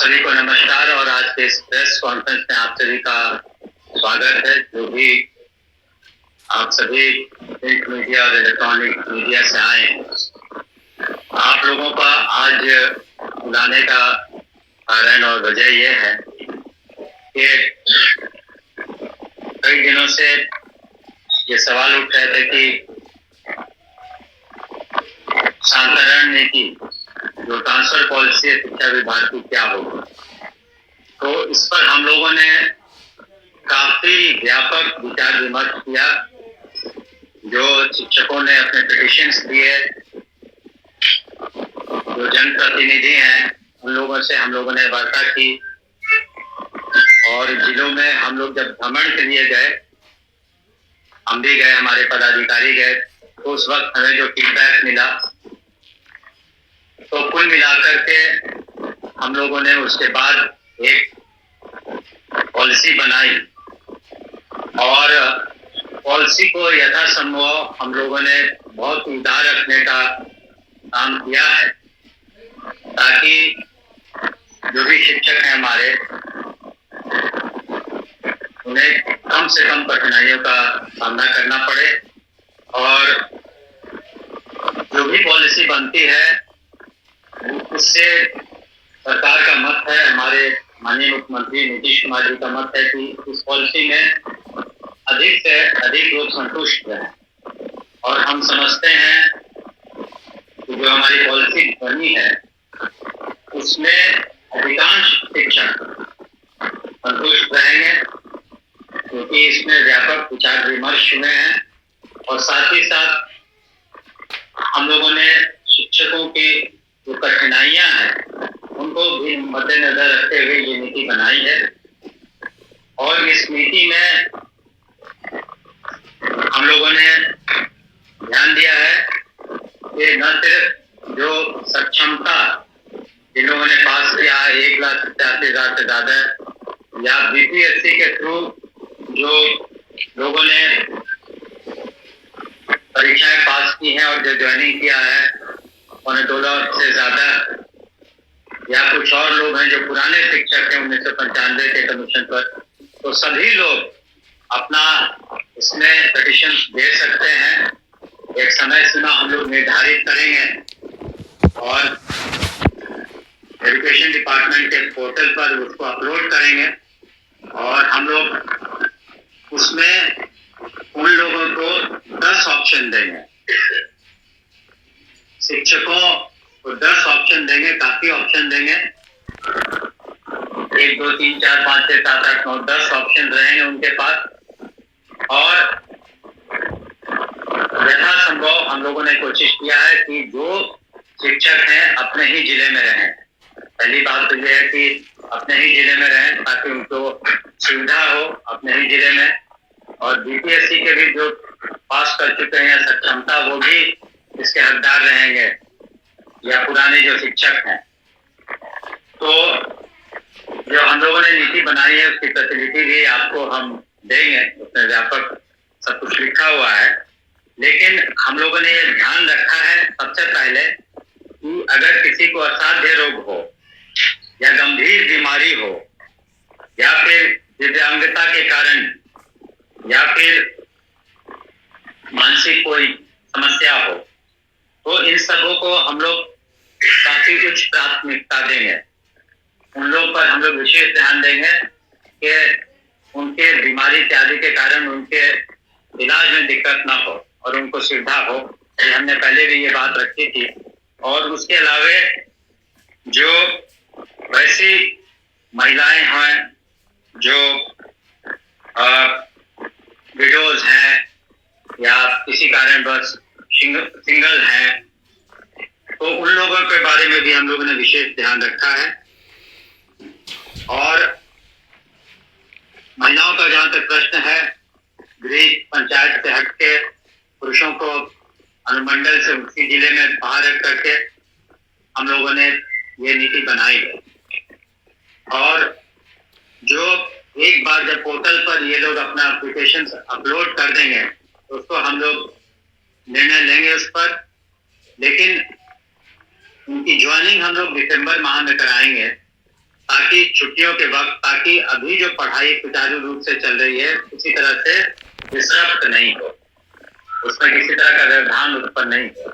सभी को नमस्कार और आज के इस प्रेस कॉन्फ्रेंस में आप सभी का स्वागत है। जो भी आप सभी प्रिंट मीडिया और इलेक्ट्रॉनिक मीडिया से आए, आप लोगों का आज बुलाने का कारण और वजह यह है कि कई दिनों से ये सवाल उठ रहे थे कि शांतरण नीति जो ट्रांसफर पॉलिसी है शिक्षा विभाग की क्या होगी। तो इस पर हम लोगों ने काफी व्यापक विचार विमर्श किया। जो शिक्षकों ने अपने पिटिशंस दिए, जो जनप्रतिनिधि हैं, उन लोगों से हम लोगों ने वार्ता की और जिलों में हम लोग जब भ्रमण के लिए गए, हम भी गए, हमारे पदाधिकारी गए, तो उस वक्त हमें जो फीडबैक मिला, तो कुल मिलाकर के हम लोगों ने उसके बाद एक पॉलिसी बनाई और पॉलिसी को यथासंभव हम लोगों ने बहुत उदार रखने का काम किया है, ताकि जो भी शिक्षक हैं हमारे, उन्हें कम से कम कठिनाइयों का सामना करना पड़े और जो भी पॉलिसी बनती है उससे सरकार का मत है, हमारे माननीय मुख्यमंत्री नीतीश कुमार जी का मत है कि इस पॉलिसी में अधिक से अधिक लोग संतुष्ट रहें। और हम समझते हैं कि जो हमारी पॉलिसी बनी है उसमें अधिकांश शिक्षक संतुष्ट रहेंगे, क्योंकि इसमें व्यापक विचार विमर्श हुए हैं और साथ ही साथ हम लोगों ने शिक्षकों की जो कठिनाइयां हैं उनको भी मद्देनजर रखते हुए ये नीति बनाई है। और इस नीति में हम लोगों ने ध्यान दिया है कि न सिर्फ जो सक्षमता जिन लोगों ने पास किया 1,85,000 से ज्यादा या बीपीएससी के थ्रू जो लोगों ने परीक्षाएं पास की हैं और जो ज्वाइनिंग किया है 2 लाख से ज्यादा, या कुछ और लोग हैं जो पुराने शिक्षक हैं 1995 के कमीशन पर, तो सभी लोग अपना इसमें पिटिशन दे सकते हैं। एक समय सीमा हम लोग निर्धारित करेंगे और एजुकेशन डिपार्टमेंट के पोर्टल पर उसको अपलोड करेंगे और हम लोग उसमें उन लोगों को 10 ऑप्शन देंगे। शिक्षकों को 10 ऑप्शन देंगे, काफी ऑप्शन देंगे, 1 2 3 4 5 6 7 8 9 10 ऑप्शन रहेंगे उनके पास। और यथासंभव हम लोगों ने कोशिश किया है कि जो शिक्षक हैं अपने ही जिले में रहें। पहली बात तो यह है कि अपने ही जिले में रहें ताकि उनको सुविधा हो अपने ही जिले में, और बीपीएससी के भी जो पास कर चुके हैं सक्षमता वो भी इसके हकदार रहेंगे, या पुराने जो शिक्षक हैं। तो जो हम लोगों ने नीति बनाई है उसकी फैसिलिटी भी आपको हम देंगे, उसमें व्यापक सब कुछ लिखा हुआ है। लेकिन हम लोगों ने ये ध्यान रखा है सबसे पहले कि अगर किसी को असाध्य रोग हो या गंभीर बीमारी हो या फिर दिव्यांगता के कारण या फिर मानसिक कोई समस्या हो, तो इन सबों को हम लोग काफी कुछ प्राथमिकता देंगे। उन लोग पर हम लोग विशेष ध्यान देंगे कि उनके बीमारी इत्यादि के कारण उनके इलाज में दिक्कत ना हो और उनको सुविधा हो। हमने पहले भी ये बात रखी थी। और उसके अलावे जो वैसी महिलाएं हैं जो विडोज हैं या किसी कारणवश सिंगल हैं, तो उन लोगों के बारे में भी हम लोगों ने विशेष ध्यान रखा है। और महिलाओं का जहां तक प्रश्न है, गृह पंचायत से हटके पुरुषों को अनुमंडल से उसी जिले में बाहर रख करके हम लोगों ने ये नीति बनाई है। और जो एक बार जब पोर्टल पर ये लोग अपना एप्लीकेशन अपलोड कर देंगे तो उसको हम लोग निर्णय लेंगे उस पर। लेकिन उनकी ज्वाइनिंग हम लोग दिसंबर माह में कराएंगे ताकि छुट्टियों के वक्त, ताकि अभी जो पढ़ाई सुचारू रूप से चल रही है किसी तरह से डिस्टर्ब नहीं हो, उसमें किसी तरह का व्यवधान उत्पन्न नहीं हो।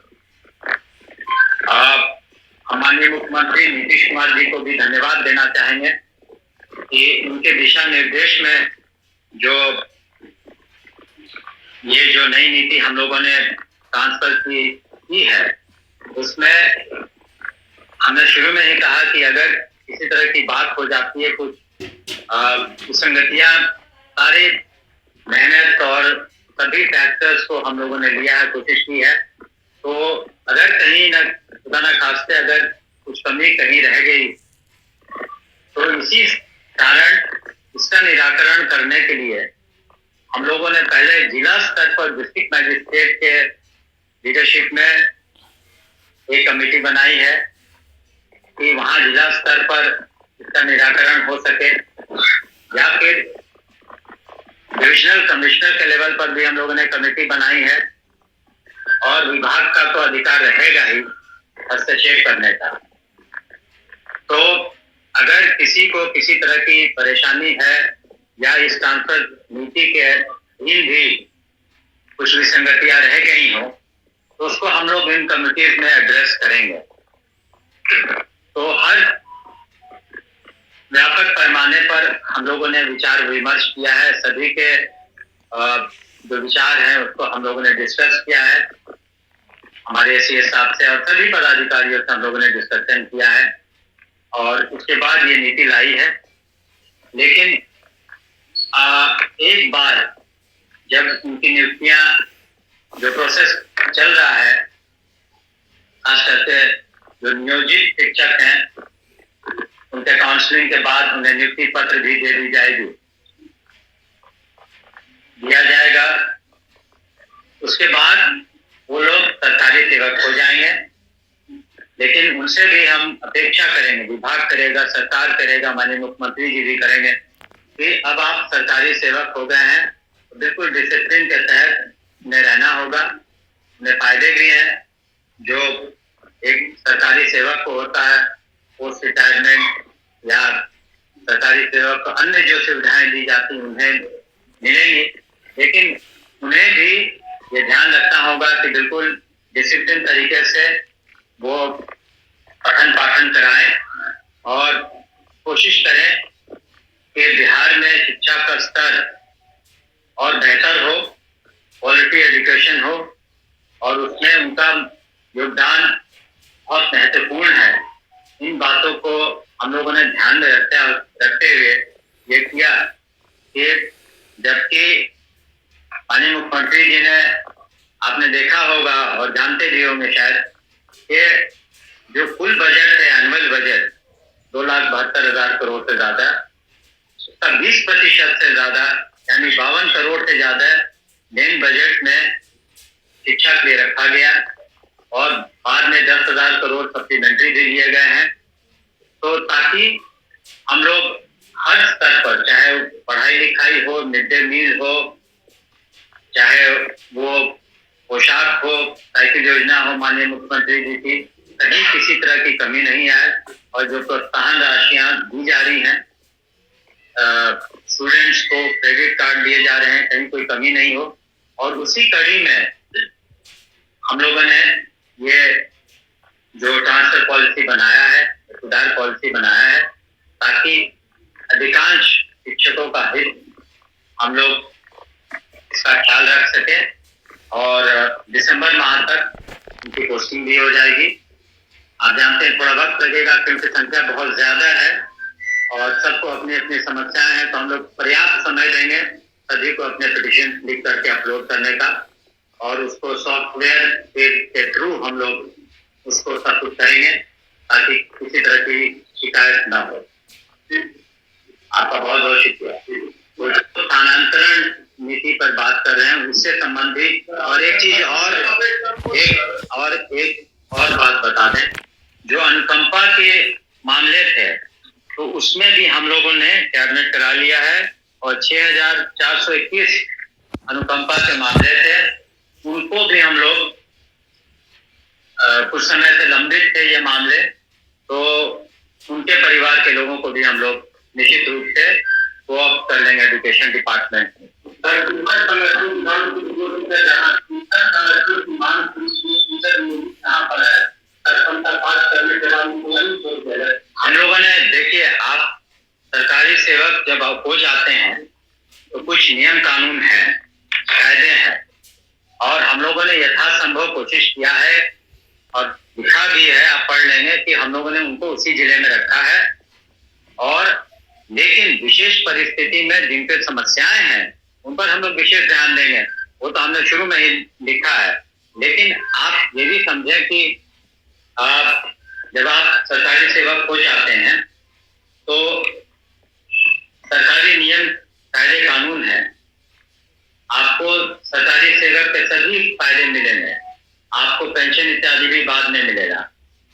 हम माननीय मुख्यमंत्री नीतीश कुमार जी को भी धन्यवाद देना चाहेंगे कि उनके दिशा निर्देश में ये जो नई नीति हम लोगों ने ट्रांसफर की है, उसमें हमने शुरू में ही कहा कि अगर किसी तरह की बात हो जाती है, कुछ विसंगतियां, सारे मेहनत और सभी फैक्टर्स को हम लोगों ने लिया है, कोशिश की है, तो अगर कहीं न खुदा न खास्ते अगर कुछ कमी कहीं रह गई, तो इसी कारण इसका निराकरण करने के लिए हम लोगों ने पहले जिला स्तर पर डिस्ट्रिक्ट मैजिस्ट्रेट के लीडरशिप में एक कमेटी बनाई है कि वहां जिला स्तर पर इसका निराकरण हो सके, या फिर डिविजनल कमिश्नर के लेवल पर भी हम लोगों ने कमेटी बनाई है, और विभाग का तो अधिकार रहेगा ही हस्तक्षेप करने का। तो अगर किसी को किसी तरह की परेशानी है या इस ट्रांसफर नीति के अधीन भी कुछ विसंगतियां रह गई हो, तो उसको हम लोग इन कमिटीज में एड्रेस करेंगे। तो हर व्यापक पैमाने पर हम लोगों ने विचार विमर्श किया है, सभी के जो विचार हैं उसको हम लोगों ने डिस्कस किया है, हमारे सीएस साहब से और सभी पदाधिकारियों से हम लोगों ने डिस्कशन किया है, और उसके बाद ये नीति लाई है। लेकिन एक बार जब उनकी नियुक्तियां, जो प्रोसेस चल रहा है, खास करके जो नियोजित शिक्षक हैं, उनके काउंसलिंग के बाद उन्हें नियुक्ति पत्र भी दे दी जाएगी, दिया जाएगा। उसके बाद वो लोग सरकारी सेवक हो जाएंगे। लेकिन उनसे भी हम अपेक्षा करेंगे, विभाग करेगा, सरकार करेगा, माननीय मुख्यमंत्री जी भी करेंगे कि अब आप सरकारी सेवक हो गए हैं तो बिल्कुल डिसिप्लिन के तहत उन्हें रहना होगा। उन्हें फायदे भी हैं जो एक सरकारी सेवक को होता है, पोस्ट रिटायरमेंट या सरकारी सेवक को अन्य जो सुविधाएं दी जाती उन्हें मिलेंगी, लेकिन उन्हें भी ये ध्यान रखना होगा कि बिल्कुल डिसिप्लिन तरीके से वो पठन पाठन कराएं और कोशिश करें कि बिहार में शिक्षा का स्तर और बेहतर हो, क्वालिटी एजुकेशन हो, और उसमें उनका योगदान बहुत महत्वपूर्ण है। इन बातों को हम लोगों ने ध्यान में रखते हुए ये किया कि जबकि माननीय मुख्यमंत्री जी ने, आपने देखा होगा और जानते भी होंगे शायद, कि जो कुल बजट है, एनुअल बजट 2,72,000 करोड़ से ज्यादा, उसका 20% से ज्यादा यानी 52 करोड़ से ज्यादा मेन बजट में शिक्षा के लिए रखा गया, और बाद में 10,000 करोड़ सप्लीमेंट्री दे दिए गए हैं। तो ताकि हम लोग हर स्तर पर, चाहे पढ़ाई लिखाई हो, मिड डे मील हो, चाहे वो पोशाक हो, साइकिल योजना हो, माननीय मुख्यमंत्री जी की कहीं किसी तरह की कमी नहीं आए, और जो प्रोत्साहन राशियां दी जा रही हैं, स्टूडेंट्स को क्रेडिट कार्ड दिए जा रहे हैं, कहीं कोई कमी नहीं हो। और उसी कड़ी में हम लोगों ने ये जो ट्रांसफर पॉलिसी बनाया है, सुधार पॉलिसी बनाया है, ताकि अधिकांश शिक्षकों का हित हम लोग इसका ख्याल रख सके, और दिसंबर माह तक उनकी पोस्टिंग भी हो जाएगी। आप जानते हैं थोड़ा वक्त लगेगा क्योंकि संख्या बहुत ज्यादा है और सबको अपनी अपनी समस्याएं हैं, तो हम लोग पर्याप्त समय देंगे सभी को अपने पिटिशन लिख करके अपलोड करने का, और उसको सॉफ्टवेयर के थ्रू हम लोग उसको सब कुछ करेंगे ताकि किसी तरह की शिकायत ना हो। आपका बहुत बहुत शुक्रिया। स्थानांतरण नीति पर बात कर रहे हैं, उससे संबंधित और एक चीज और बात बता दें, जो अनुकंपा के मामले थे तो उसमें भी हम लोगों ने कैबिनेट करा लिया है, और 6,421 अनुकंपा के मामले थे, उनको भी हम लोग कुछ समय से लंबित थे ये मामले, तो उनके परिवार के लोगों को भी हम लोग निश्चित रूप से कोऑप कर लेंगे एजुकेशन डिपार्टमेंट। हम लोगों ने देखिए, आप सरकारी सेवक जब हो जाते हैं तो कुछ नियम कानून है, कायदे हैं, और हम लोगों ने यथासंभव कोशिश किया है और लिखा भी है, आप पढ़ लेंगे कि हम लोगों ने उनको उसी जिले में रखा है। और लेकिन विशेष परिस्थिति में जिन पे समस्याएं हैं उन पर हम लोग विशेष ध्यान देंगे, वो तो हमने शुरू में ही लिखा है। लेकिन आप ये भी समझें कि जब आप सरकारी सेवक हो जाते हैं तो सरकारी नियम कायदे कानून है, आपको सरकारी सेवक के सभी फायदे मिलेंगे, आपको पेंशन इत्यादि भी बाद में मिलेगा।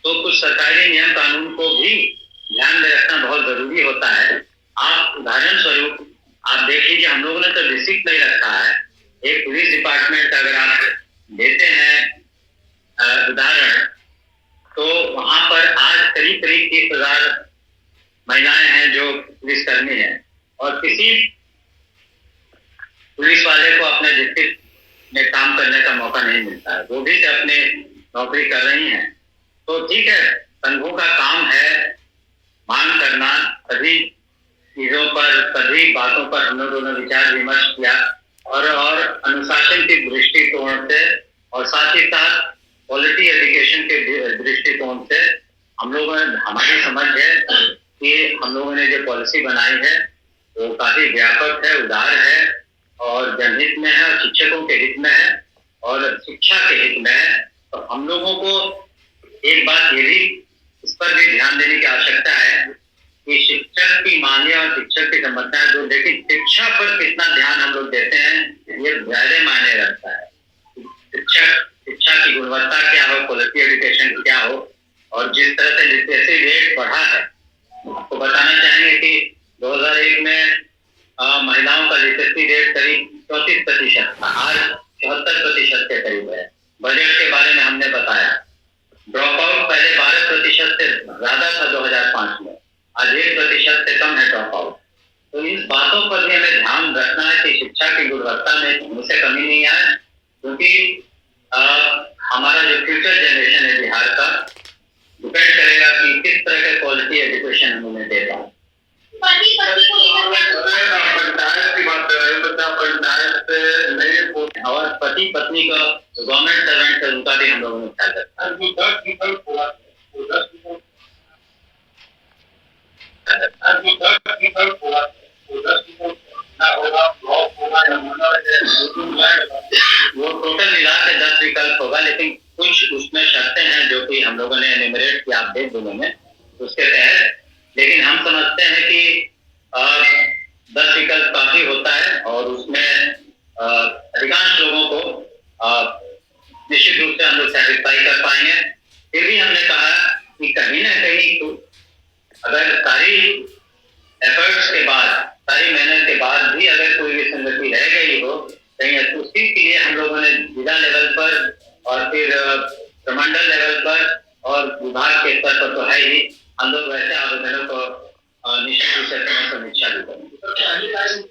तो कुछ सरकारी नियम कानून को भी ध्यान में रखना बहुत जरूरी होता है। आप उदाहरण स्वरूप आप देख लीजिए, हम लोगों ने तो डिस्ट्रिक्ट नहीं रखा है। एक पुलिस डिपार्टमेंट अगर आप देते हैं उदाहरण, तो वहां पर आज करीब 30,000 महिलाएं हैं जो पुलिसकर्मी हैं, और किसी पुलिस वाले को अपने डिस्ट्रिक्ट में काम करने का मौका नहीं मिलता है, वो भी अपने नौकरी कर रही हैं। तो ठीक है, संघों का काम है मांग करना, सभी चीजों पर, सभी बातों पर हम लोगों ने विचार विमर्श किया, और अनुशासन के दृष्टिकोण से और साथ ही साथ क्वालिटी एजुकेशन के दृष्टिकोण से हम लोगों ने, हमारी समझ है कि हम लोगों ने जो पॉलिसी बनाई है वो काफी व्यापक है, उदार है, और जनहित में है, और शिक्षकों के हित में है, और शिक्षा के हित में है। तो हम लोगों को एक बात ये भी, इस पर भी ध्यान देने की आवश्यकता है कि शिक्षक की मांगे और शिक्षक की समस्याएं जो, लेकिन शिक्षा पर कितना ध्यान हम लोग देते हैं ये ज्यादा मायने रखता है। शिक्षा की गुणवत्ता क्या हो, क्वालिटी एजुकेशन क्या हो, और जिस तरह से लिटरेसी रेट बढ़ा है, आपको बताना चाहेंगे कि 2001 में महिलाओं का लिटरेसी रेट करीब 34% था, आज 74% के करीब है। बजट के बारे में हमने बताया, ड्रॉप आउट पहले 12% से ज्यादा था 2005 में, आज 1% से कम है ड्रॉप आउट। तो इन बातों पर भी हमें ध्यान रखना है कि शिक्षा की गुणवत्ता में हमसे कमी नहीं आए, क्योंकि हमारा जो फ्यूचर जनरेशन है बिहार का, डिपेंड करेगा कि किस तरह के क्वालिटी एजुकेशन हम उन्हें दे पाए। और पति पत्नी का गवर्नमेंट सर्वेंट है, उनका भी हम लोगों ने ख्याल रखा है। वो टोटल मिला के 10 विकल्प होगा, लेकिन कुछ उसमें शर्तें हैं जो कि हम लोगों ने एनिमरेट किया, आप देख दोनों में उसके तहत। लेकिन हम समझते हैं कि 10 विकल्प काफी होता है, और उसमें अधिकांश लोगों को निश्चित रूप से हम लोग सेटिस्फाई कर पाएंगे। फिर भी हमने कहा कि कहीं ना कहीं तो अगर सारी एफर्ट्स के बाद, सारी मेहनत के बाद भी अगर कोई विसंगति रह गई हो कहीं, तो उसके लिए हम लोगों ने जिला लेवल पर और फिर प्रमंडल लेवल पर और विभाग के स्तर पर तो है ही, हम लोग वैसे आवेदनों को निश्चित रूप से समीक्षा भी करेंगे।